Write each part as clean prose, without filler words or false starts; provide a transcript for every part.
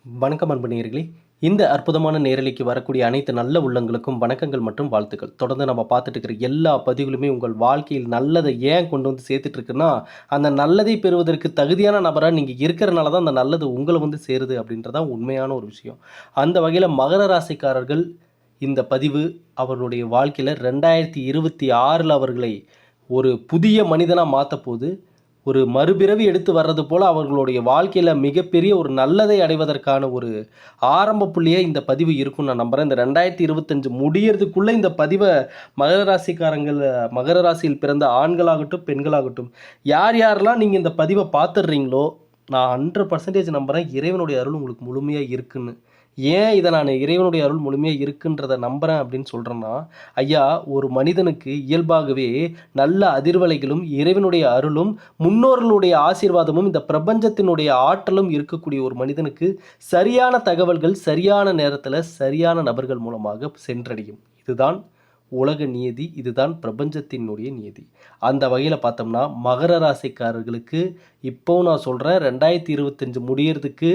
வணக்கம் அன்பு நேயர்களே. இந்த அற்புதமான நேரலைக்கு வரக்கூடிய அனைத்து நல்ல உள்ளங்களுக்கும் வணக்கங்கள் மற்றும் வாழ்த்துக்கள். தொடர்ந்து நம்ம பார்த்துட்டு இருக்கிற எல்லா பதிவுகளுமே உங்கள் வாழ்க்கையில் நல்லதை ஏன் கொண்டு வந்து சேர்த்துட்டு இருக்குன்னா, அந்த நல்லதை பெறுவதற்கு தகுதியான நபரா நீங்க இருக்கிறனால தான் அந்த நல்லது உங்கள வந்து சேருது அப்படின்றது தான் உண்மையான ஒரு விஷயம். அந்த வகையில மகர ராசிக்காரர்கள் இந்த பதிவு அவர்களுடைய வாழ்க்கையில 2026ல அவர்களை ஒரு புதிய மனிதனா மாத்தப்போது. ஒரு மறுபிறவி எடுத்து வர்றது போல அவர்களுடைய வாழ்க்கையில மிகப்பெரிய ஒரு நல்லதை அடைவதற்கான ஒரு ஆரம்ப புள்ளியா இந்த பதிவு இருக்கும்னு நான் நம்புறேன். இந்த 2025 முடியறதுக்குள்ள இந்த பதிவ மகர ராசிக்காரங்கள் மகர ராசியில் பிறந்த ஆண்களாகட்டும், பெண்களாகட்டும் யார் யாரெல்லாம் நீங்க இந்த பதிவ பார்த்துடுறீங்களோ, நான் 100% நம்புறேன் இறைவனுடைய அருள் உங்களுக்கு முழுமையா இருக்குன்னு. ஏன் இத நானு இறைவனுடைய அருள் முழுமையா இருக்குன்றத நம்புறேன் அப்படின்னு சொல்றேன்னா, ஐயா ஒரு மனிதனுக்கு இயல்பாகவே நல்ல அதிர்வலைகளும், இறைவனுடைய அருளும், முன்னோர்களுடைய ஆசீர்வாதமும், இந்த பிரபஞ்சத்தினுடைய ஆற்றலும் இருக்கக்கூடிய ஒரு மனிதனுக்கு சரியான தகவல்கள், சரியான நேரத்தில, சரியான நபர்கள் மூலமாக சென்றடையும். இதுதான் உலக நியதி. இதுதான் பிரபஞ்சத்தினுடைய நியதி. அந்த வகையில பார்த்தோம்னா, மகர ராசிக்காரர்களுக்கு இப்பவும் நான் சொல்றேன் 2025 முடியறதுக்கு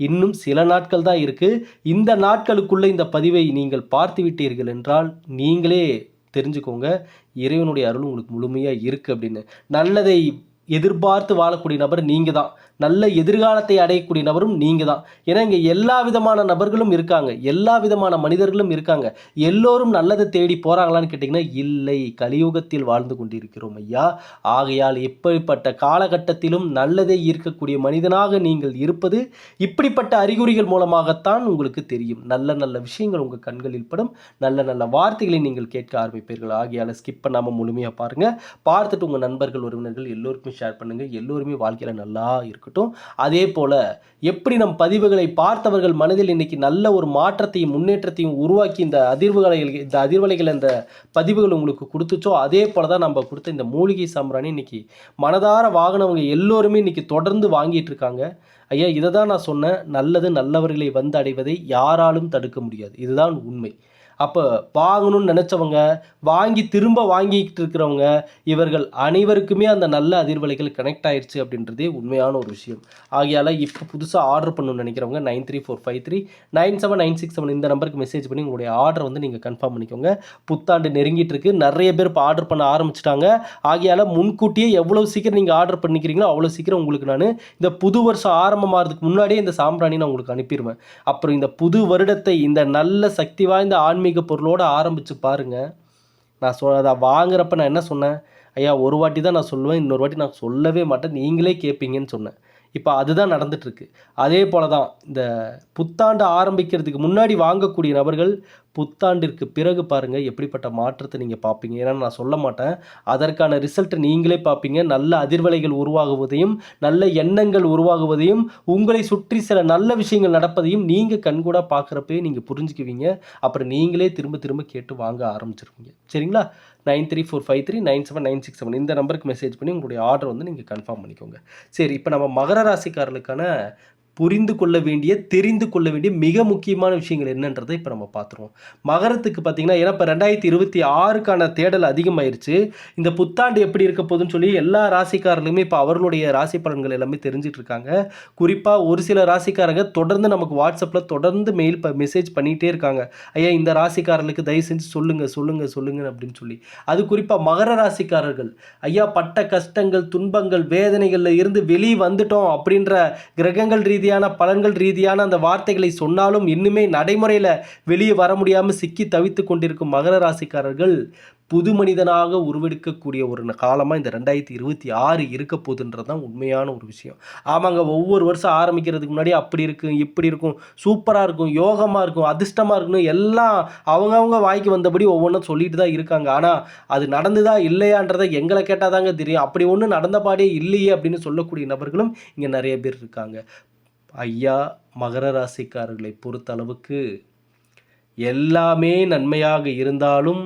இன்னும் சில நாட்கள் தான் இருக்கு. இந்த நாட்களுக்குள்ள இந்த பதிவை நீங்கள் பார்த்து விட்டீர்கள் என்றால், நீங்களே தெரிஞ்சுக்கோங்க, இறைவனுடைய அருள் உங்களுக்கு முழுமையா இருக்கு அப்படின்னு. நல்லதை எதிர்பார்த்து வாழக்கூடிய நபர் நீங்க தான். நல்ல எதிர்காலத்தை அடையக்கூடிய நபரும் நீங்க தான். ஏன்னா, இங்க எல்லா விதமான நபர்களும் இருக்காங்க. எல்லா விதமான மனிதர்களும் இருக்காங்க. எல்லோரும் நல்லதை தேடி போறாங்களான்னு கேட்டீங்கன்னா, இல்லை. கலியுகத்தில் வாழ்ந்து கொண்டிருக்கிறோம் ஐயா. ஆகையால் இப்படிப்பட்ட காலகட்டத்திலும் நல்லதை ஈர்க்கக்கூடிய மனிதனாக நீங்கள் இருப்பது, இப்படிப்பட்ட அறிகுறிகள் மூலமாகத்தான் உங்களுக்கு தெரியும். நல்ல நல்ல விஷயங்கள் உங்க கண்களில் படும். நல்ல நல்ல வார்த்தைகளை நீங்கள் கேட்க ஆரம்பிப்பீர்கள். ஆகையால ஸ்கிப் பண்ணாம முழுமையா பாருங்க. பார்த்துட்டு உங்க நண்பர்கள், உறவினர்கள் எல்லோருக்குமே ஷேர் பண்ணுங்க. எல்லோருமே வாழ்க்கையில நல்லா இருக்கட்டும். அதே போல எப்படி நம் பதிவுகளை பார்த்தவர்கள் மனதில் இன்னைக்கு நல்ல ஒரு மாற்றத்தையும் முன்னேற்றத்தையும் உருவாக்கி இந்த அதிர்வலைகள் இந்த பதிவுகள் உங்களுக்கு கொடுத்துச்சோ, அதே போல தான் நம்ம கொடுத்த இந்த மூலிகை சாம்பிராணி இன்னைக்கு மனதார வாங்கினவங்க எல்லோருமே இன்னைக்கு தொடர்ந்து வாங்கிட்டு இருக்காங்க. ஐயா இதை தான் நான் சொன்னேன், நல்லது நல்லவர்களை வந்து அடைவதை யாராலும் தடுக்க முடியாது. இதுதான் உண்மை. அப்போ வாங்கணும்னு நினச்சவங்க, வாங்கி திரும்ப வாங்கிக்கிட்டு இருக்கிறவங்க, இவர்கள் அனைவருக்குமே அந்த நல்ல அதிர்வலைகள் கனெக்ட் ஆயிடுச்சு அப்படின்றதே உண்மையான ஒரு விஷயம். ஆகையால் இப்போ புதுசாக ஆர்டர் பண்ணணும்னு நினைக்கிறவங்க 9345397967 இந்த நம்பருக்கு மெசேஜ் பண்ணி உங்களுடைய ஆர்டர் வந்து நீங்கள் கன்ஃபார்ம் பண்ணிக்கோங்க. புத்தாண்டு நெருங்கிட்டு இருக்கு, நிறைய பேர் இப்போ ஆர்டர் பண்ண ஆரம்பிச்சிட்டாங்க. ஆகையால் முன்கூட்டியே எவ்வளோ சீக்கிரம் நீங்கள் ஆர்டர் பண்ணிக்கிறீங்களோ அவ்வளோ சீக்கிரம் உங்களுக்கு நான் இந்த புது வருஷம் ஆரம்பமாகிறதுக்கு முன்னாடியே இந்த சாம்பிராணி நான் உங்களுக்கு அனுப்பிடுவேன். அப்புறம் இந்த புது வருடத்தை இந்த நல்ல சக்தி வாய்ந்த ஆன்மீக பொருளோடு ஆரம்பித்து பாருங்கள். நான் அதை வாங்குறப்ப நான் என்ன சொன்னேன், ஐயா ஒரு வாட்டி தான் நான் சொல்லுவேன், இன்னொரு வாட்டி நான் சொல்லவே மாட்டேன், நீங்களே கேட்பீங்கன்னு சொன்னேன். இப்போ அதுதான் நடந்துட்டுருக்கு. அதே போல தான் இந்த புத்தாண்டு ஆரம்பிக்கிறதுக்கு முன்னாடி வாங்கக்கூடிய நபர்கள் புத்தாண்டிற்கு பிறகு பாருங்கள் எப்படிப்பட்ட மாற்றத்தை நீங்கள் பார்ப்பீங்க. ஏன்னா நான் சொல்ல மாட்டேன், அதற்கான ரிசல்ட்டை நீங்களே பார்ப்பீங்க. நல்ல அதிர்வலைகள் உருவாகுவதையும், நல்ல எண்ணங்கள் உருவாகுவதையும், உங்களை சுற்றி சில நல்ல விஷயங்கள் நடப்பதையும் நீங்கள் கண்கூட பார்க்குறப்பே நீங்கள் புரிஞ்சுக்குவீங்க. அப்புறம் நீங்களே திரும்ப திரும்ப கேட்டு வாங்க ஆரம்பிச்சிருவீங்க. சரிங்களா? 9345397967 இந்த நம்பருக்கு மெசேஜ் பண்ணி உங்களுடைய ஆர்டர் வந்து நீங்கள் கன்ஃபார்ம் பண்ணிக்கோங்க. சரி, இப்போ நம்ம மகர ராசிக்காரர்களுக்கான புரிந்து கொள்ள வேண்டிய, தெரிந்து கொள்ள வேண்டிய மிக முக்கியமான விஷயங்கள் என்னன்றதை இப்போ நம்ம பார்த்துருவோம். மகரத்துக்கு பார்த்தீங்கன்னா, ஏன்னா இப்போ 2026க்கான தேடல் அதிகமாயிருச்சு. இந்த புத்தாண்டு எப்படி இருக்க போகுதுன்னு சொல்லி எல்லா ராசிக்காரர்களுமே இப்போ அவர்களுடைய ராசி பலன்கள் எல்லாமே தெரிஞ்சிட்டு இருக்காங்க. குறிப்பாக ஒரு சில ராசிக்காரங்க தொடர்ந்து நமக்கு வாட்ஸ்அப்பில் தொடர்ந்து மெசேஜ் பண்ணிகிட்டே இருக்காங்க. ஐயா இந்த ராசிக்காரர்களுக்கு தயவு செஞ்சு சொல்லுங்க அப்படின்னு சொல்லி. அது குறிப்பாக மகர ராசிக்காரர்கள், ஐயா பட்ட கஷ்டங்கள், துன்பங்கள், வேதனைகளில் இருந்து வெளியே வந்துட்டோம் அப்படின்ற கிரகங்கள் ரீதியான பலன்கள் ரீதியான அந்த வார்த்தைகளை சொன்னாலும் இன்னுமே நடைமுறையில் வெளியே வர முடியாமல் சிக்கி தவித்து கொண்டிருக்கும் மகர ராசிக்காரர்கள் புது மனிதனாக உருவெடுக்கக்கூடிய ஒரு காலமாக இந்த 2026 இருக்க போகுதுன்றது தான் உண்மையான ஒரு விஷயம். ஆமாங்க, ஒவ்வொரு வருஷம் ஆரம்பிக்கிறதுக்கு முன்னாடி அப்படி இருக்கும், இப்படி இருக்கும், சூப்பராக இருக்கும், யோகமாக இருக்கும், அதிர்ஷ்டமாக இருக்கணும், எல்லாம் அவங்கவுங்க வாய்க்கு வந்தபடி ஒவ்வொன்றும் சொல்லிட்டு தான் இருக்காங்க. ஆனால் அது நடந்துதா இல்லையான்றதை எங்களை கேட்டால் தாங்க தெரியும். அப்படி ஒன்றும் நடந்தபாடே இல்லையே அப்படின்னு சொல்லக்கூடிய நபர்களும் இங்கே நிறைய பேர் இருக்காங்க. ஐயா மகர ராசிக்காரர்களை பொறுத்த அளவுக்கு எல்லாமே நன்மையாக இருந்தாலும்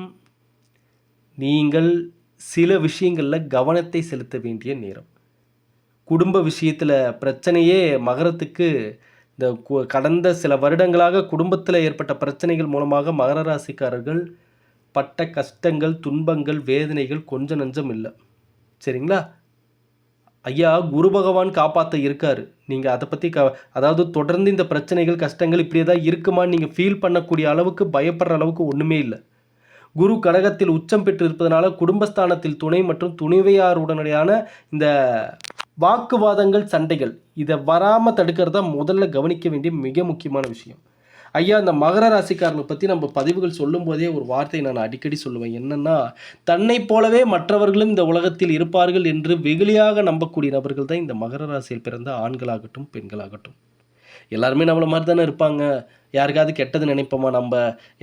நீங்கள் சில விஷயங்களில் கவனத்தை செலுத்த வேண்டிய நேரம். குடும்ப விஷயத்தில் பிரச்சனையே மகரத்துக்கு இந்த கடந்த சில வருடங்களாக குடும்பத்தில் ஏற்பட்ட பிரச்சனைகள் மூலமாக மகர ராசிக்காரர்கள் பட்ட கஷ்டங்கள், துன்பங்கள், வேதனைகள் கொஞ்சம் நஞ்சம் இல்லை. சரிங்களா? ஐயா குரு பகவான் காப்பாற்ற இருக்காரு. நீங்கள் அதை பற்றி அதாவது தொடர்ந்து இந்த பிரச்சனைகள் கஷ்டங்கள் இப்படியே தான் இருக்குமான்னு நீங்கள் ஃபீல் பண்ணக்கூடிய அளவுக்கு பயப்படுற அளவுக்கு ஒன்றுமே இல்லை. குரு கடகத்தில் உச்சம் பெற்று இருப்பதனால குடும்பஸ்தானத்தில் துணை மற்றும் துணைவியாருடனான இந்த வாக்குவாதங்கள் சண்டைகள் இதை வராமல் தடுக்கிறது தான் முதல்ல கவனிக்க வேண்டிய மிக முக்கியமான விஷயம். ஐயா இந்த மகர ராசிக்காரனை பற்றி நம்ம பதிவுகள் சொல்லும் போதே ஒரு வார்த்தை நான் அடிக்கடி சொல்லுவேன். என்னென்னா, தன்னை போலவே மற்றவர்களும் இந்த உலகத்தில் இருப்பார்கள் என்று வெகுளியாக நம்பக்கூடிய நபர்கள் தான் இந்த மகர ராசியில் பிறந்த ஆண்களாகட்டும் பெண்களாகட்டும். எல்லாருமே நம்மளை மாதிரி தானே இருப்பாங்க. யாருக்காவது கெட்டது நினைப்போமா நம்ம?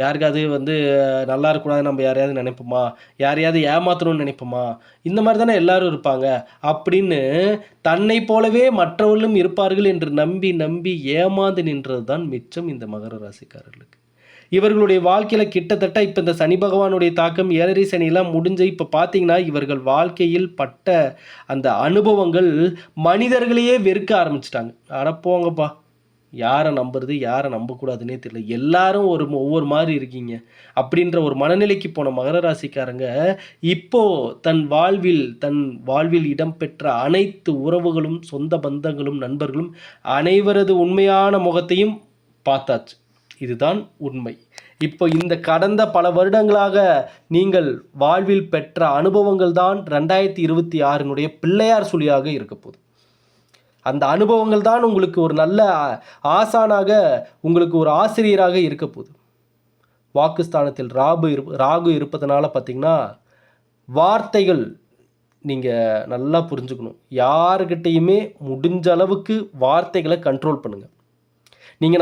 யாருக்காவது நல்லா இருக்கக்கூடாது நம்ம யாரையாவது நினைப்போமா? யாரையாவது ஏமாற்றணும்னு நினைப்போமா? இந்த மாதிரி தானே எல்லாரும் இருப்பாங்க. அப்படின்னு தன்னை போலவே மற்றவர்களும் இருப்பார்கள் என்று நம்பி நம்பி ஏமாந்து நின்றது தான் மிச்சம் இந்த மகர ராசிக்காரர்களுக்கு. இவர்களுடைய வாழ்க்கையில் கிட்டத்தட்ட இப்போ இந்த சனி பகவானுடைய தாக்கம் 7.5 சனியெல்லாம் முடிஞ்சு இப்போ பார்த்தீங்கன்னா இவர்கள் வாழ்க்கையில் பட்ட அந்த அனுபவங்கள் மனிதர்களையே வெறுக்க ஆரம்பிச்சிட்டாங்க. அடப்போங்கப்பா, யாரை நம்புறது யாரை நம்பக்கூடாதுன்னே தெரியல, எல்லாரும் ஒவ்வொரு மாதிரி இருக்கீங்க அப்படின்ற ஒரு மனநிலைக்கு போன மகர ராசிக்காரங்க இப்போ தன் வாழ்வில் இடம்பெற்ற அனைத்து உறவுகளும் சொந்த பந்தங்களும் நண்பர்களும் அனைவரது உண்மையான முகத்தையும் பார்த்தாச்சு. இதுதான் உண்மை. இப்போ இந்த கடந்த பல வருடங்களாக நீங்கள் வாழ்வில் பெற்ற அனுபவங்கள் தான் 2026 பிள்ளையார் சுழியாக இருக்க போகுது. அந்த அனுபவங்கள் தான் உங்களுக்கு ஒரு நல்ல ஆசானாக, உங்களுக்கு ஒரு ஆசிரியராக இருக்க போகுது. வாக்குஸ்தானத்தில் ராகு இருப்பதனால பார்த்திங்கன்னா வார்த்தைகள் நீங்கள் நல்லா புரிஞ்சுக்கணும். யாருக்கிட்டையுமே முடிஞ்ச அளவுக்கு வார்த்தைகளை கண்ட்ரோல் பண்ணுங்கள்.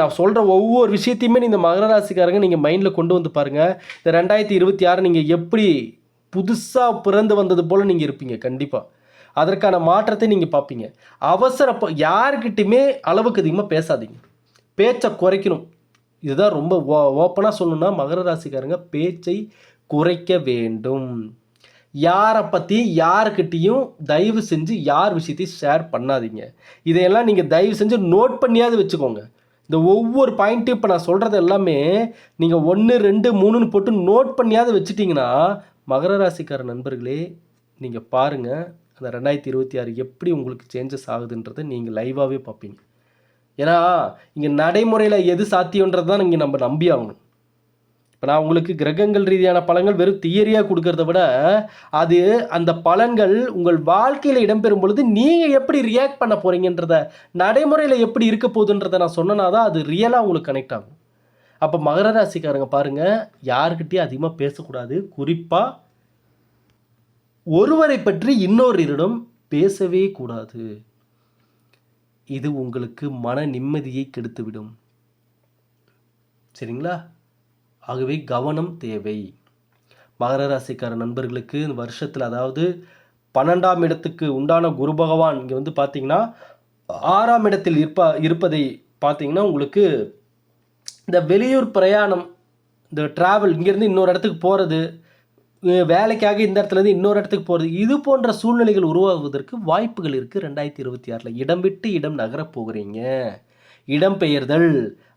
நான் சொல்கிற ஒவ்வொரு விஷயத்தையுமே இந்த மகர ராசிக்காரங்க நீங்கள் மைண்டில் கொண்டு வந்து பாருங்கள். இந்த 2026 நீங்கள் எப்படி புதுசாக பிறந்து வந்தது போல் நீங்கள் இருப்பீங்க. கண்டிப்பாக அதற்கான மாற்றத்தை நீங்கள் பார்ப்பீங்க. யாருக்கிட்டையுமே அளவுக்கு அதிகமாக பேசாதீங்க, பேச்சை குறைக்கணும். இதுதான் ரொம்ப ஓப்பனாக சொல்லணும்னா மகர ராசிக்காரங்க பேச்சை குறைக்க வேண்டும். யாரை பற்றி யாருக்கிட்டையும் தயவு செஞ்சு யார் விஷயத்தையும் ஷேர் பண்ணாதீங்க. இதையெல்லாம் நீங்கள் தயவு செஞ்சு நோட் பண்ணியாவது வச்சுக்கோங்க. இந்த ஒவ்வொரு பாயிண்ட்டும் இப்போ நான் சொல்கிறது எல்லாமே நீங்கள் 1 2 3ன்னு போட்டு நோட் பண்ணியாவது வச்சுட்டிங்கன்னா மகர ராசிக்கார நண்பர்களே நீங்கள் பாருங்கள் அந்த 2026 எப்படி உங்களுக்கு சேஞ்சஸ் ஆகுதுன்றதை நீங்கள் லைவாகவே பார்ப்பீங்க. ஏன்னா இங்கே நடைமுறையில் எது சாத்தியன்றது தான் இங்கே நம்ம நம்பி ஆகணும். இப்போ நான் உங்களுக்கு கிரகங்கள் ரீதியான பலன்கள் வெறும் தியரியாக கொடுக்கறத விட அது அந்த பலன்கள் உங்கள் வாழ்க்கையில் இடம்பெறும் பொழுது நீங்கள் எப்படி ரியாக்ட் பண்ண போகிறீங்கன்றத, நடைமுறையில் எப்படி இருக்க போகுதுன்றதை நான் சொன்னனா தான் அது ரியலாக உங்களுக்கு கனெக்ட் ஆகும். அப்போ மகர ராசிக்காரங்க பாருங்கள், யாருக்கிட்டையும் அதிகமாக பேசக்கூடாது. குறிப்பாக ஒருவரை பற்றி இன்னொருவரிடம் பேசவே கூடாது. இது உங்களுக்கு மன நிம்மதியை கெடுத்துவிடும். சரிங்களா? ஆகவே கவனம் தேவை. மகர ராசிக்கார நண்பர்களுக்கு இந்த வருஷத்தில், அதாவது 12ஆம் இடத்துக்கு உண்டான குரு பகவான் இங்கே பார்த்தீங்கன்னா 6ஆம் இடத்தில் இருப்பதை பார்த்தீங்கன்னா உங்களுக்கு இந்த வெளியூர் பிரயாணம், இந்த ட்ராவல், இங்கேருந்து இன்னொரு இடத்துக்கு போகிறது, வேலைக்காக இந்த இடத்துலேருந்து இன்னொரு இடத்துக்கு போகிறது, இது போன்ற சூழ்நிலைகள் உருவாகுவதற்கு வாய்ப்புகள் இருக்குது. 2026 இடம் விட்டு இடம் நகரப் போகிறீங்க. இடம்பெயர்தல்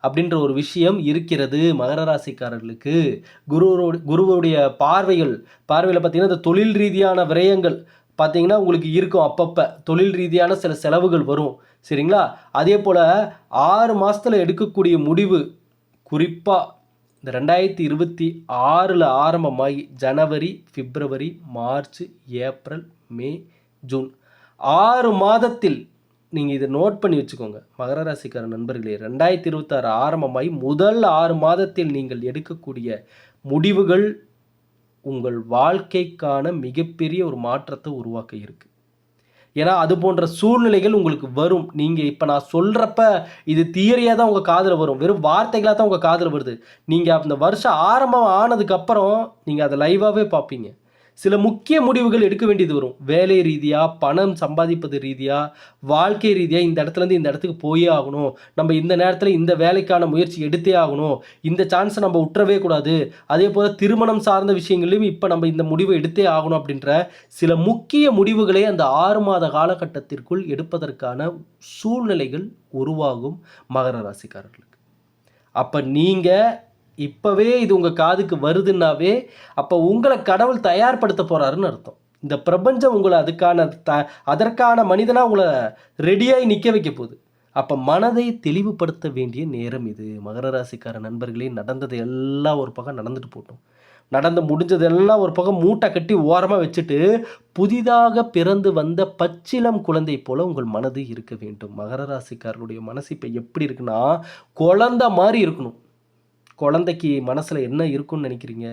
அப்படின்ற ஒரு விஷயம் இருக்கிறது மகர ராசிக்காரர்களுக்கு. குருவுடைய பார்வையில் பார்த்தீங்கன்னா இந்த தொழில் ரீதியான விரயங்கள் பார்த்தீங்கன்னா உங்களுக்கு இருக்கும். அப்பப்போ தொழில் ரீதியான சில செலவுகள் வரும். சரிங்களா? அதே போல் 6 மாதத்தில் எடுக்கக்கூடிய முடிவு, குறிப்பாக இந்த 2026 ஆரம்பமாகி ஜனவரி, பிப்ரவரி, மார்ச், ஏப்ரல், மே, ஜூன் 6 மாதத்தில் நீங்கள் இதை நோட் பண்ணி வச்சுக்கோங்க மகர ராசிக்கார நண்பர்களே. 2026 ஆரம்பமாகி முதல் 6 மாதத்தில் நீங்கள் எடுக்கக்கூடிய முடிவுகள் உங்கள் வாழ்க்கைக்கான மிகப்பெரிய ஒரு மாற்றத்தை உருவாக்க இருக்குது. ஏன்னா அது போன்ற சூழ்நிலைகள் உங்களுக்கு வரும். நீங்கள் இப்போ நான் சொல்கிறப்ப இது தியரியாக தான் உங்கள் காதில் வரும், வெறும் வார்த்தைகளாக தான் உங்கள் காதில் வருது. நீங்கள் அந்த வருஷம் ஆரம்பம் ஆனதுக்கப்புறம் நீங்கள் அதை லைவாகவே பார்ப்பீங்க. சில முக்கிய முடிவுகள் எடுக்க வேண்டியது வரும். வேலை ரீதியாக, பணம் சம்பாதிப்பது ரீதியாக, வாழ்க்கை ரீதியாக, இந்த இடத்துலேருந்து இந்த இடத்துக்கு போயே ஆகணும், நம்ம இந்த நேரத்தில் இந்த வேலைக்கான முயற்சி எடுத்தே ஆகணும், இந்த சான்ஸை நம்ம விட்டுறவே கூடாது. அதே போல் திருமணம் சார்ந்த விஷயங்களையும் இப்போ நம்ம இந்த முடிவை எடுத்தே ஆகணும் அப்படின்ற சில முக்கிய முடிவுகளை அந்த 6 மாத காலகட்டத்திற்குள் எடுப்பதற்கான சூழ்நிலைகள் உருவாகும் மகர ராசிக்காரர்களுக்கு. அப்போ நீங்கள் இப்போவே இது உங்கள் காதுக்கு வருதுன்னாவே அப்போ உங்களை கடவுள் தயார்படுத்த போகிறாருன்னு அர்த்தம். இந்த பிரபஞ்சம் உங்களை அதற்கான மனிதனாக உங்களை ரெடியாகி நிற்க வைக்க போகுது. அப்போ மனதை தெளிவுபடுத்த வேண்டிய நேரம் இது. மகர ராசிக்கார நண்பர்களே, நடந்தது எல்லாம் ஒரு பக்கம் நடந்துட்டு போட்டோம். நடந்து முடிஞ்சதெல்லாம் ஒரு பக்கம் மூட்டை கட்டி ஓரமாக வச்சுட்டு, புதிதாக பிறந்து வந்த பச்சிளம் குழந்தை போல உங்கள் மனது இருக்க வேண்டும். மகர ராசிக்காரர்களுடைய மனசு இப்போ எப்படி இருக்குன்னா, குழந்தை மாதிரி இருக்கணும். குழந்தைக்கு மனசில் என்ன இருக்குன்னு நினைக்கிறீங்க?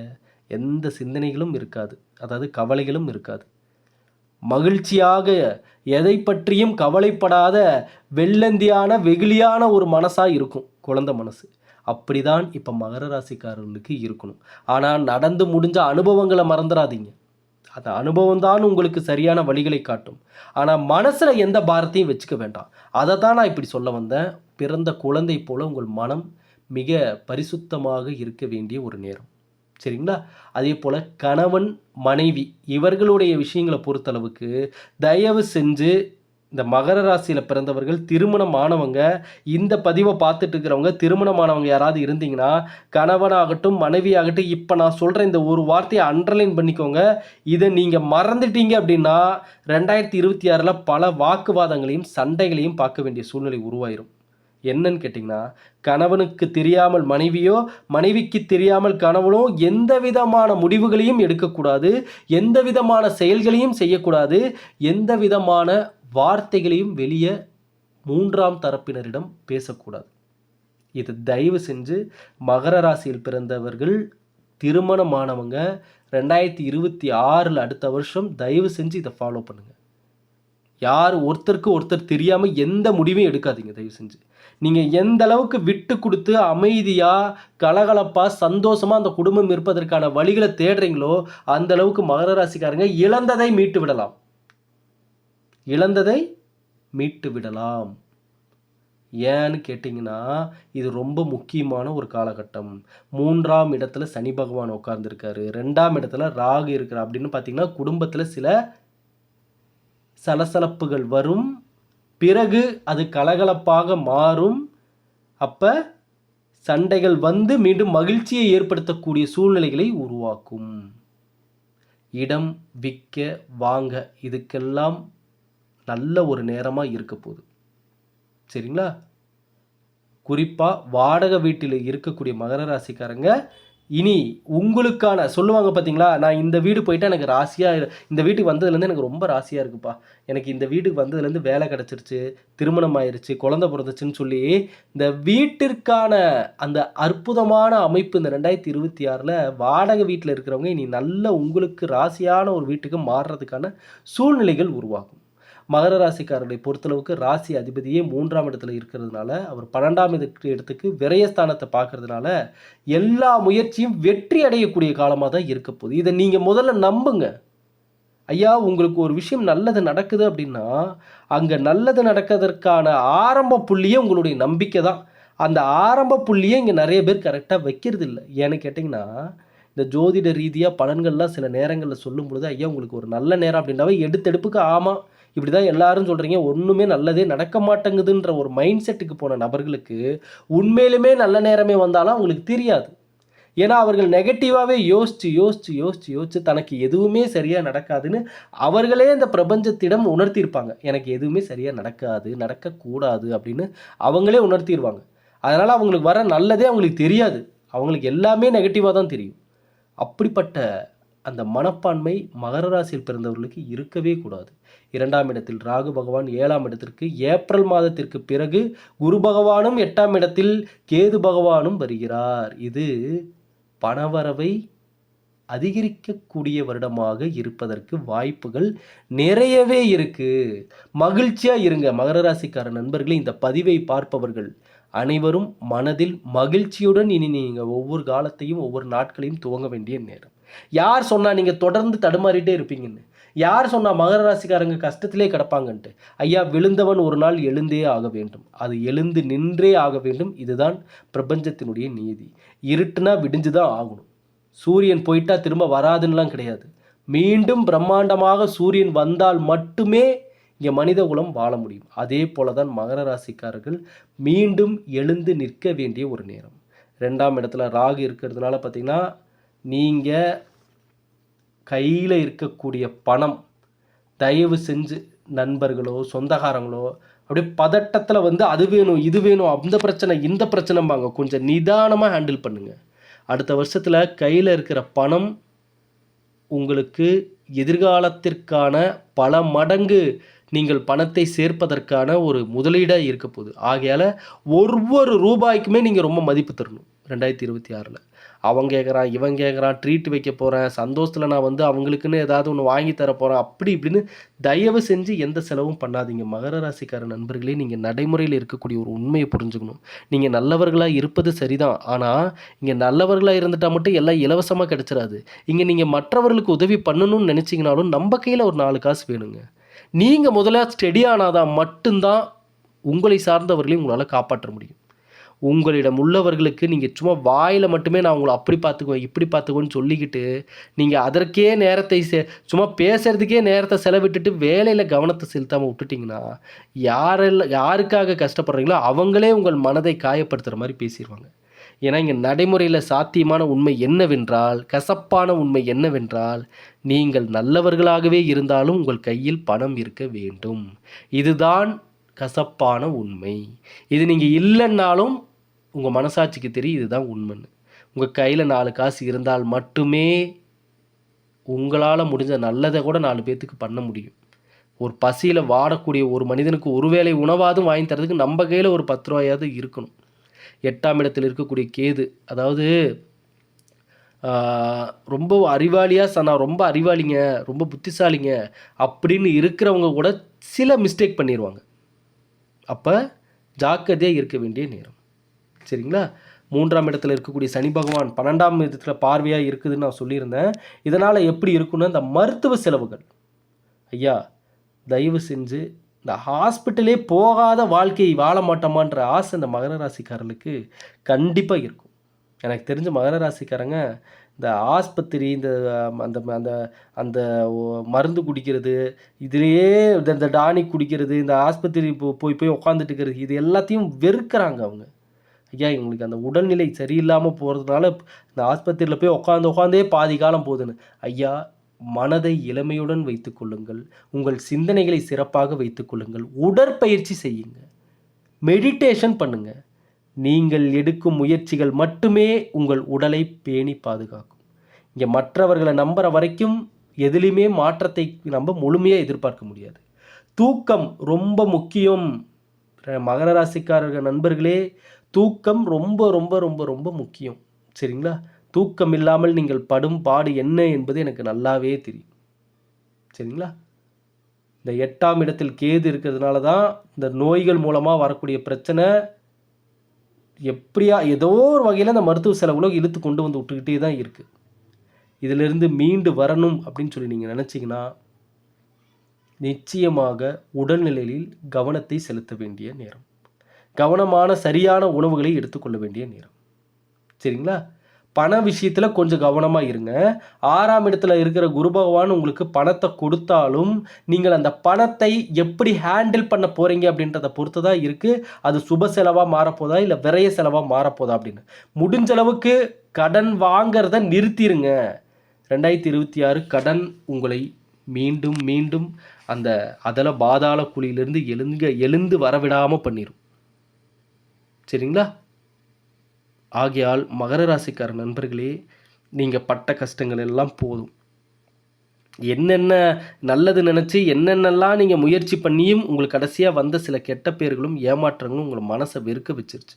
எந்த சிந்தனைகளும் இருக்காது, அதாவது கவலைகளும் இருக்காது. மகிழ்ச்சியாக எதை பற்றியும் கவலைப்படாத வெள்ளந்தியான வெகுளியான ஒரு மனசாக இருக்கும் குழந்தை மனசு. அப்படிதான் இப்போ மகர ராசிக்காரர்களுக்கு இருக்கணும். ஆனால் நடந்து முடிஞ்ச அனுபவங்களை மறந்துடாதீங்க. அந்த அனுபவம் தான் உங்களுக்கு சரியான வழிகளை காட்டும். ஆனால் மனசில் எந்த பாரத்தையும் வச்சுக்க வேண்டாம். அதை தான் நான் இப்படி சொல்ல வந்தேன். பிறந்த குழந்தை போல உங்கள் மனம் மிக பரிசுத்தமாக இருக்க வேண்டிய ஒரு நேரம். சரிங்களா? அதே போல் கணவன் மனைவி இவர்களுடைய விஷயங்களை பொறுத்தளவுக்கு தயவு செஞ்சு இந்த மகர ராசியில் பிறந்தவர்கள் திருமணம் ஆனவங்க, இந்த பதிவை பார்த்துட்டு இருக்கிறவங்க திருமணமானவங்க யாராவது இருந்தீங்கன்னா, கணவனாகட்டும் மனைவியாகட்டும், இப்போ நான் சொல்கிற இந்த ஒரு வார்த்தையை அண்டர்லைன் பண்ணிக்கோங்க. இதை நீங்கள் மறந்துட்டீங்க அப்படின்னா 2026 பல வாக்குவாதங்களையும் சண்டைகளையும் பார்க்க வேண்டிய சூழ்நிலை உருவாயிரும். என்னன்னு கேட்டிங்கன்னா, கணவனுக்கு தெரியாமல் மனைவியோ, மனைவிக்கு தெரியாமல் கணவனோ எந்த விதமான முடிவுகளையும் எடுக்கக்கூடாது, எந்த விதமான செயல்களையும் செய்யக்கூடாது, எந்த விதமான வார்த்தைகளையும் வெளியே 3ஆம் தரப்பினரிடம் பேசக்கூடாது. இது தயவு செஞ்சு மகர ராசியில் பிறந்தவர்கள் திருமணமானவங்க 2026 அடுத்த வருஷம் தயவு செஞ்சு இதை ஃபாலோ பண்ணுங்கள். யார் ஒருத்தருக்கு ஒருத்தர் தெரியாமல் எந்த முடிவையும் எடுக்காதீங்க தயவு செஞ்சு. நீங்கள் எந்த அளவுக்கு விட்டு கொடுத்து அமைதியாக கலகலப்பாக சந்தோஷமாக அந்த குடும்பம் இருப்பதற்கான வழிகளை தேடுறீங்களோ அந்த அளவுக்கு மகர ராசிக்காரங்க இழந்ததை மீட்டு விடலாம். இழந்ததை மீட்டு விடலாம். ஏன்னு கேட்டிங்கன்னா, இது ரொம்ப முக்கியமான ஒரு காலகட்டம். 3ஆம் இடத்துல சனி பகவான் உட்கார்ந்துருக்காரு, 2ஆம் இடத்துல ராகு இருக்கிறார். அப்படின்னு பார்த்தீங்கன்னா குடும்பத்தில் சில சலசலப்புகள் வரும். பிறகு அது கலகலப்பாக மாறும். அப்போ சண்டைகள் வந்து மீண்டும் மகிழ்ச்சியை ஏற்படுத்தக்கூடிய சூழ்நிலைகளை உருவாக்கும். இடம் விற்க வாங்க இதுக்கெல்லாம் நல்ல ஒரு நேரமாக இருக்க போகுது. சரிங்களா? குறிப்பாக வாடகை வீட்டில் இருக்கக்கூடிய மகர ராசிக்காரங்க இனி உங்களுக்கான சொல்லுவாங்க பார்த்தீங்களா, நான் இந்த வீடு போயிட்டா எனக்கு ராசியாக, இந்த வீட்டுக்கு வந்ததுலேருந்து எனக்கு ரொம்ப ராசியாக இருக்குப்பா, எனக்கு இந்த வீட்டுக்கு வந்ததுலேருந்து வேலை கிடச்சிருச்சு, திருமணம் ஆயிடுச்சு, குழந்தை பிறந்துச்சுன்னு சொல்லி இந்த வீட்டிற்கான அந்த அற்புதமான அமைப்பு இந்த 2026 வாடகை வீட்டில் இருக்கிறவங்க இனி நல்ல உங்களுக்கு ராசியான ஒரு வீட்டுக்கு மாறுறதுக்கான சூழ்நிலைகள் உருவாகும். மகர ராசிக்காரர்களை பொறுத்தளவுக்கு ராசி அதிபதியே 3ஆம் இடத்துல இருக்கிறதுனால, அவர் 12ஆம் இடத்துக்கு விரயஸ்தானத்தை பார்க்கறதுனால எல்லா முயற்சியும் வெற்றி அடையக்கூடிய காலமாக தான் இருக்க போகுது. இதை நீங்கள் முதல்ல நம்புங்க. ஐயா, உங்களுக்கு ஒரு விஷயம் நல்லது நடக்குது அப்படின்னா அங்கே நல்லது நடக்கிறதற்கான ஆரம்ப புள்ளியே உங்களுடைய நம்பிக்கை தான். அந்த ஆரம்ப புள்ளியே இங்கே நிறைய பேர் கரெக்டாக வைக்கிறது இல்லை. ஏன்னு கேட்டிங்கன்னா, இந்த ஜோதிட ரீதியாக பலன்கள்லாம் சில நேரங்களில் சொல்லும் பொழுது, ஐயா உங்களுக்கு ஒரு நல்ல நேரம் அப்படின்னாவே எடுத்தெடுப்புக்கு ஆமாம் இப்படி தான் எல்லாரும் சொல்கிறீங்க, ஒன்றுமே நல்லதே நடக்க மாட்டேங்குதுன்ற ஒரு மைண்ட் செட்டுக்கு போன நபர்களுக்கு உண்மையிலுமே நல்ல நேரமே வந்தாலும் அவங்களுக்கு தெரியாது. ஏன்னா அவர்கள் நெகட்டிவாகவே யோசித்து தனக்கு எதுவுமே சரியாக நடக்காதுன்னு அவர்களே இந்த பிரபஞ்சத்திடம் உணர்த்தியிருப்பாங்க. எனக்கு எதுவுமே சரியாக நடக்காது, நடக்கக்கூடாது அப்படின்னு அவங்களே உணர்த்திடுவாங்க. அதனால் அவங்களுக்கு வர நல்லதே அவங்களுக்கு தெரியாது. அவங்களுக்கு எல்லாமே நெகட்டிவாக தான் தெரியும். அப்படிப்பட்ட அந்த மனப்பான்மை மகர ராசியில் பிறந்தவர்களுக்கு இருக்கவே கூடாது. 2ஆம் இடத்தில் ராகு பகவான், 7ஆம் இடத்திற்கு ஏப்ரல் மாதத்திற்கு பிறகு குரு பகவானும், 8ஆம் இடத்தில் கேது பகவானும் வருகிறார். இது பணவரவை அதிகரிக்கக்கூடிய வருடமாக இருப்பதற்கு வாய்ப்புகள் நிறையவே இருக்கு. மகிழ்ச்சியா இருங்க மகர ராசிக்கார நண்பர்களே. இந்த பதிவை பார்ப்பவர்கள் அனைவரும் மனதில் மகிழ்ச்சியுடன் இனி நீங்கள் ஒவ்வொரு காலத்தையும் ஒவ்வொரு நாட்களையும் துவங்க வேண்டிய நேரம். யார் சொன்னா நீங்கள் தொடர்ந்து தடுமாறிட்டே இருப்பீங்கன்னு? யார் சொன்னா மகர ராசிக்காரங்க கஷ்டத்திலே கிடப்பாங்கன்ட்டு? ஐயா, விழுந்தவன் ஒரு நாள் எழுந்தே ஆக வேண்டும். அது எழுந்து நின்றே ஆக வேண்டும். இதுதான் பிரபஞ்சத்தினுடைய நீதி. இருட்டுனா விடிஞ்சு தான் ஆகணும். சூரியன் போயிட்டா திரும்ப வராதுன்னெலாம் கிடையாது. மீண்டும் பிரம்மாண்டமாக சூரியன் வந்தால் மட்டுமே இங்கே மனித குலம் வாழ முடியும். அதே போல தான் மகர ராசிக்காரர்கள் மீண்டும் எழுந்து நிற்க வேண்டிய ஒரு நேரம். 2ஆம் இடத்துல ராகு இருக்கிறதுனால பார்த்தீங்கன்னா, நீங்கள் கையில் இருக்கக்கூடிய பணம் தயவு செஞ்சு நண்பர்களோ சொந்தக்காரங்களோ அப்படியே பதட்டத்தில் வந்து அது வேணும் இது வேணும் அந்த பிரச்சனை இந்த பிரச்சனைம்பாங்க. கொஞ்சம் நிதானமாக ஹேண்டில் பண்ணுங்கள். அடுத்த வருஷத்தில் கையில் இருக்கிற பணம் உங்களுக்கு எதிர்காலத்திற்கான பல மடங்கு நீங்கள் பணத்தை சேர்ப்பதற்கான ஒரு முதலீடாக இருக்க போகுது. ஆகையால் ஒவ்வொரு ரூபாய்க்குமே நீங்கள் ரொம்ப மதிப்பு தரணும் 2026. அவன் கேட்குறான் இவன் கேட்குறான் ட்ரீட் வைக்க போகிறேன் சந்தோஷத்தில் நான் வந்து அவங்களுக்குன்னு ஏதாவது ஒன்று வாங்கி தர போகிறேன் அப்படி இப்படின்னு தயவு செஞ்சு எந்த செலவும் பண்ணாதீங்க. மகர ராசிக்கார நண்பர்களே, நீங்கள் நடைமுறையில் இருக்கக்கூடிய ஒரு உண்மையை புரிஞ்சுக்கணும். நீங்கள் நல்லவர்களாக இருப்பது சரிதான், ஆனால் இங்கே நல்லவர்களாக இருந்துட்டால் மட்டும் எல்லாம் இலவசமாக கிடச்சிடாது. இங்கே நீங்கள் மற்றவர்களுக்கு உதவி பண்ணணும்னு நினச்சிங்கனாலும் நம்ம கையில் ஒரு 4 காசு வேணுங்க. நீங்கள் முதல்ல ஸ்டெடி ஆனாதான் மட்டும்தான் உங்களை சார்ந்தவர்களையும் உங்களால் காப்பாற்ற முடியும். உங்களிடம் உள்ளவர்களுக்கு நீங்கள் சும்மா வாயில் மட்டுமே நான் உங்களை அப்படி பார்த்துக்குவேன் இப்படி பார்த்துக்குவேன்னு சொல்லிக்கிட்டு நீங்கள் அதற்கே நேரத்தை சும்மா பேசுகிறதுக்கே நேரத்தை செலவிட்டுட்டு வேலையில் கவனத்தை செலுத்தாமல் விட்டுட்டிங்கன்னா யாருக்காக கஷ்டப்படுறீங்களோ அவங்களே உங்கள் மனதை காயப்படுத்துகிற மாதிரி பேசிடுவாங்க. ஏன்னா இங்கே நடைமுறையில் சாத்தியமான உண்மை என்னவென்றால், கசப்பான உண்மை என்னவென்றால், நீங்கள் நல்லவர்களாகவே இருந்தாலும் உங்கள் கையில் பணம் இருக்க வேண்டும். இதுதான் கசப்பான உண்மை. இது நீங்கள் இல்லைன்னாலும் உங்கள் மனசாட்சிக்கு தெரியும் இதுதான் உண்மைன்னு. உங்கள் கையில் 4 காசு இருந்தால் மட்டுமே உங்களால் முடிஞ்ச நல்லதை கூட 4 பேர்த்துக்கு பண்ண முடியும். ஒரு பசியில் வாடக்கூடிய ஒரு மனிதனுக்கு ஒரு வேளை உணவாதும் வாங்கி தரதுக்கு நம்ம கையில் ஒரு 10 ரூபாயாவது இருக்கணும். 8ஆம் இடத்தில் இருக்கக்கூடிய கேது, அதாவது ரொம்ப அறிவாளியாக நான் ரொம்ப அறிவாளிங்க ரொம்ப புத்திசாலிங்க அப்படின்னு இருக்கிறவங்க கூட சில மிஸ்டேக் பண்ணிடுவாங்க. அப்போ ஜாக்கிரதையாக இருக்க வேண்டிய நேரம். சரிங்களா? 3ஆம் இடத்துல இருக்கக்கூடிய சனி பகவான் 12ஆம் இடத்துல பார்வையாக இருக்குதுன்னு நான் சொல்லியிருந்தேன். இதனால் எப்படி இருக்குன்னா, இந்த மருத்துவ செலவுகள், ஐயா தயவு செஞ்சு இந்த ஹாஸ்பிட்டலே போகாத வாழ்க்கை வாழ மாட்டோமான்ற ஆசை இந்த மகர ராசிக்காரர்களுக்கு கண்டிப்பாக இருக்கும். எனக்கு தெரிஞ்ச மகர ராசிக்காரங்க இந்த ஆஸ்பத்திரி இந்த அந்த அந்த அந்த மருந்து குடிக்கிறது, இதுலேயே இந்த டானிக் குடிக்கிறது, இந்த ஆஸ்பத்திரி போய் போய் உட்காந்துட்டு இருக்கிறது, இது எல்லாத்தையும் வெறுக்கிறாங்க அவங்க. ஐயா எங்களுக்கு அந்த உடல்நிலை சரியில்லாமல் போகிறதுனால இந்த ஆஸ்பத்திரியில் போய் உட்காந்தே பாதி காலம் போகுதுன்னு. ஐயா, மனதை இளமையுடன் வைத்துக் கொள்ளுங்கள். உங்கள் சிந்தனைகளை சிறப்பாக வைத்துக் கொள்ளுங்கள். உடற்பயிற்சி செய்யுங்க, மெடிடேஷன் பண்ணுங்க. நீங்கள் எடுக்கும் முயற்சிகள் மட்டுமே உங்கள் உடலை பேணி பாதுகாக்கும். இங்கே மற்றவர்களை நம்புகிற வரைக்கும் எதுலேயுமே மாற்றத்தை நம்ம முழுமையாக எதிர்பார்க்க முடியாது. தூக்கம் ரொம்ப முக்கியம். மகர ராசிக்காரர்கள் நண்பர்களே, தூக்கம் ரொம்ப ரொம்ப ரொம்ப ரொம்ப முக்கியம். சரிங்களா? தூக்கம் இல்லாமல் நீங்கள் படும் பாடு என்ன என்பது எனக்கு நல்லாவே தெரியும். சரிங்களா? இந்த 8ஆம் இடத்தில் கேது இருக்கிறதுனால தான் இந்த நோய்கள் மூலமாக வரக்கூடிய பிரச்சனை எப்படியா ஏதோ ஒரு வகையில் அந்த மருத்துவ செலவுகளோ இழுத்து கொண்டு வந்து விட்டுக்கிட்டே தான் இருக்குது. இதிலிருந்து மீண்டு வரணும் அப்படின்னு சொல்லி நீங்கள் நினச்சிங்கன்னா நிச்சயமாக உடல்நிலையில் கவனத்தை செலுத்த வேண்டிய நேரம். கவனமான சரியான உணவுகளை எடுத்துக்கொள்ள வேண்டிய நேரம். சரிங்களா? பண விஷயத்தில் கொஞ்சம் கவனமாக இருங்க. 6ஆம் இடத்துல இருக்கிற குரு பகவான் உங்களுக்கு பணத்தை கொடுத்தாலும் நீங்கள் அந்த பணத்தை எப்படி ஹேண்டில் பண்ண போகிறீங்க அப்படின்றத பொறுத்து தான் இருக்குது. அது சுப செலவாக மாறப்போதா இல்லை விரைய செலவாக மாறப்போதா அப்படின்னு. முடிஞ்ச அளவுக்கு கடன் வாங்கிறத நிறுத்திடுங்க. 2026 கடன் உங்களை மீண்டும் மீண்டும் அந்த அதல பாதாள குழியிலிருந்து எழுந்து வரவிடாமல் பண்ணிடும். சரிங்களா? ஆகையால் மகர ராசிக்கார நண்பர்களே, நீங்கள் பட்ட கஷ்டங்கள் எல்லாம் போதும். என்னென்ன நல்லது நினச்சி என்னென்னலாம் நீங்கள் முயற்சி பண்ணியும் உங்களுக்கு கடைசியாக வந்த சில கெட்ட பேர்களும் ஏமாற்றங்களும் உங்களை மனசை வெறுக்க வச்சிருச்சு.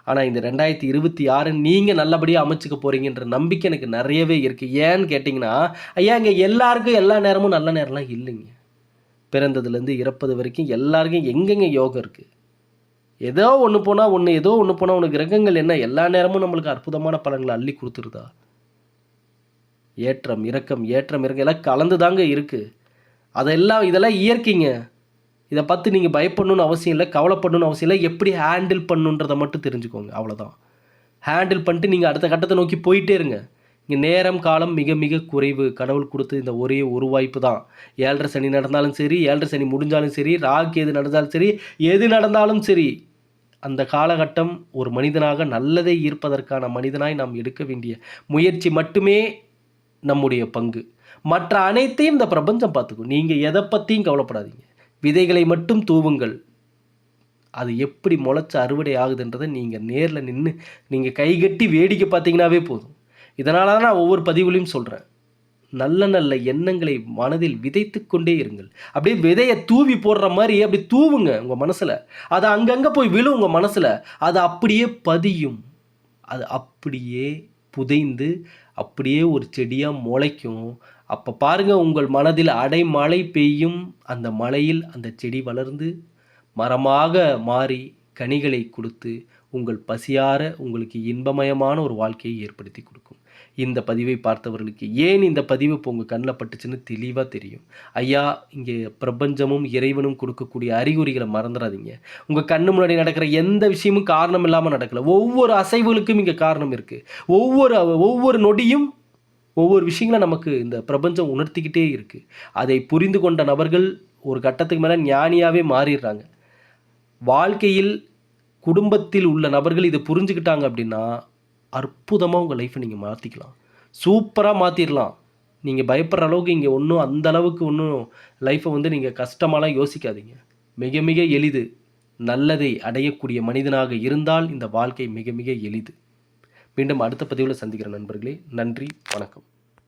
ஆனால் இந்த 2026 நீங்கள் நல்லபடியாக அமைச்சிக்க போகிறீங்கன்ற நம்பிக்கை எனக்கு நிறையவே இருக்குது. ஏன்னு கேட்டிங்கன்னா, ஐயா இங்கே எல்லாருக்கும் எல்லா நேரமும் நல்ல நேரம்லாம் இல்லைங்க. பிறந்ததுலேருந்து இறப்பது வரைக்கும் எல்லாருக்கும் எங்கெங்கே யோகம் இருக்குது. ஏதோ ஒன்று போனால் உனக்கு கிரகங்கள் என்ன எல்லா நேரமும் நம்மளுக்கு அற்புதமான பலன்களை அள்ளி கொடுத்துருதா? ஏற்றம் இறக்கம் எல்லாம் கலந்து தாங்க இருக்குது. இதெல்லாம் இயற்கைங்க. இதை பார்த்து நீங்கள் பயப்படணும்னு அவசியம் இல்லை, கவலைப்படணும்னு அவசியம் இல்லை. எப்படி ஹேண்டில் பண்ணணுன்றதை மட்டும் தெரிஞ்சுக்கோங்க, அவ்வளோதான். ஹேண்டில் பண்ணிட்டு நீங்கள் அடுத்த கட்டத்தை நோக்கி போயிட்டே இருங்க. இங்கே நேரம் காலம் மிக மிக குறைவு. கடவுள் கொடுத்து இந்த ஒரே ஒரு வாய்ப்பு தான். 7.5 சனி நடந்தாலும் சரி, 7.5 சனி முடிஞ்சாலும் சரி, ராகு எது நடந்தாலும் சரி, எது நடந்தாலும் சரி, அந்த காலகட்டம் ஒரு மனிதனாக நல்லதை ஈர்ப்பதற்கான மனிதனாய் நாம் எடுக்க வேண்டிய முயற்சி மட்டுமே நம்முடைய பங்கு. மற்ற அனைத்தையும் இந்த பிரபஞ்சம் பார்த்துக்கும். நீங்கள் எதை பற்றியும் கவலைப்படாதீங்க. விதைகளை மட்டும் தூவுங்கள். அது எப்படி முளைச்சு அறுவடை ஆகுதுன்றதை நீங்கள் நேரில் நின்று நீங்கள் கைகட்டி வேடிக்கை பார்த்தீங்கன்னாவே போதும். இதனால தான் நான் ஒவ்வொரு பதிவுலையும் சொல்கிறேன், நல்ல நல்ல எண்ணங்களை மனதில் விதைத்து கொண்டே இருங்கள். அப்படியே விதையை தூவி போடுற மாதிரி அப்படி தூவுங்க உங்கள் மனசில். அது அங்கங்கே போய் விழும் உங்கள் மனசில். அது அப்படியே பதியும். அது அப்படியே புதைந்து அப்படியே ஒரு செடியாக முளைக்கும். அப்போ பாருங்கள், உங்கள் மனதில் அடைமழை பெய்யும். அந்த மழையில் அந்த செடி வளர்ந்து மரமாக மாறி கனிகளை கொடுத்து உங்கள் பசியார உங்களுக்கு இன்பமயமான ஒரு வாழ்க்கையை ஏற்படுத்தி கொடுக்கும். இந்த பதிவை பார்த்தவர்களுக்கு ஏன் இந்த பதிவு இப்போ உங்கள் கண்ணில் பட்டுச்சுன்னு தெளிவாக தெரியும். ஐயா, இங்கே பிரபஞ்சமும் இறைவனும் கொடுக்கக்கூடிய அறிகுறிகளை மறந்துடாதீங்க. உங்கள் கண்ணு முன்னாடி நடக்கிற எந்த விஷயமும் காரணம் இல்லாமல் நடக்கலை. ஒவ்வொரு அசைவுகளுக்கும் இங்கே காரணம் இருக்குது. ஒவ்வொரு நொடியும் ஒவ்வொரு விஷயங்களை நமக்கு இந்த பிரபஞ்சம் உணர்த்திக்கிட்டே இருக்குது. அதை புரிந்து கொண்ட நபர்கள் ஒரு கட்டத்துக்கு மேலே ஞானியாகவே மாறிடுறாங்க. வாழ்க்கையில் குடும்பத்தில் உள்ள நபர்கள் இதை புரிஞ்சுக்கிட்டாங்க அப்படின்னா அற்புதமாக உங்கள் லைஃப்பை நீங்கள் மாற்றிக்கலாம். சூப்பராக மாற்றிடலாம். நீங்கள் பயப்படுற அளவுக்கு இங்கே ஒன்றும் அந்த அளவுக்கு ஒன்றும் லைஃப்பை வந்து நீங்கள் கஷ்டமாலாம் யோசிக்காதீங்க. மிக மிக எளிது. நல்லதை அடையக்கூடிய மனிதனாக இருந்தால் இந்த வாழ்க்கை மிக மிக எளிது. மீண்டும் அடுத்த பதிவில் சந்திக்கிற நண்பர்களே. நன்றி, வணக்கம்.